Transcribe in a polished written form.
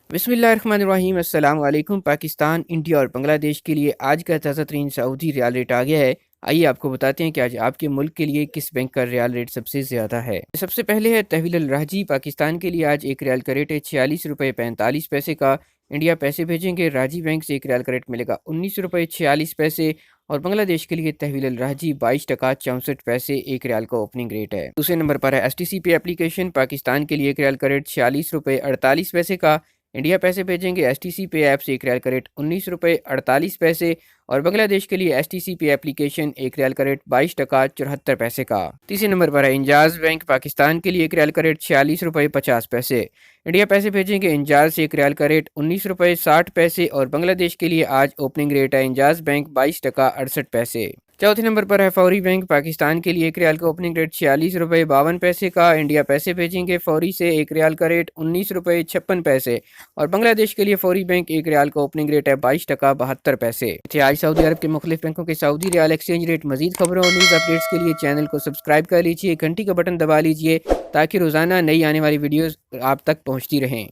बिस्मिल्लाहिर्रहमानिर्रहीम। अस्सलाम वालेकुम। पाकिस्तान, इंडिया और बांग्लादेश के लिए आज का ताज़ा तरीन सऊदी रियाल रेट आ गया है। आइए आपको बताते हैं कि आज आपके मुल्क के लिए किस बैंक का रियाल रेट सबसे ज़्यादा है। सबसे पहले है तहवील अल राजी। पाकिस्तान के लिए आज एक रियाल का रेट है 46 रुपये 45 पैसे का। इंडिया पैसे भेजेंगे राजी बैंक से एक रियाल का रेट मिलेगा 19 रुपये 46 पैसे। और बांग्लादेश के लिए तहवील अल राजी 22 टका 64 पैसे एक रियाल का ओपनिंग रेट है। दूसरे नंबर पर है STC पे एप्लीकेशन। पाकिस्तान के लिए एक रियाल का रेट 46 रुपये 48 पैसे का। इंडिया पैसे भेजेंगे STC पे ऐप से एक रियाल का रेट 19 रुपये 48 पैसे। और बांग्लादेश के लिए STC पे एप्लीकेशन एक रियाल का रेट 22 टका 74 पैसे का। तीसरे नंबर पर है इंजाज बैंक। पाकिस्तान के लिए एक रियाल का रेट 46 रुपये 50 पैसे। इंडिया पैसे भेजेंगे इंजाज से एक रियाल का रेट 19 रुपये 60 पैसे। और बांग्लादेश के लिए आज ओपनिंग रेट है इंजाज बैंक 22 टका 68 पैसे। चौथे नंबर पर है फौरी बैंक। पाकिस्तान के लिए एक रियाल का ओपनिंग रेट 46 रुपये 52 पैसे का। इंडिया पैसे भेजेंगे फौरी से एक रियाल का रेट 19 रुपये 56 पैसे। और बांग्लादेश के लिए फौरी बैंक एक रियाल का ओपनिंग रेट है 22 टका 72 पैसे। आज सऊदी अरब के मुख्तलिफ बैंकों के सऊदी रियाल एक्सचेंज रेट। मजीद खबरों और न्यूज़ अपडेट्स के लिए चैनल को सब्सक्राइब कर लीजिए, घंटी का बटन दबा लीजिए ताकि रोज़ाना नई आने वाली वीडियोज़ आप तक पहुँचती रहें।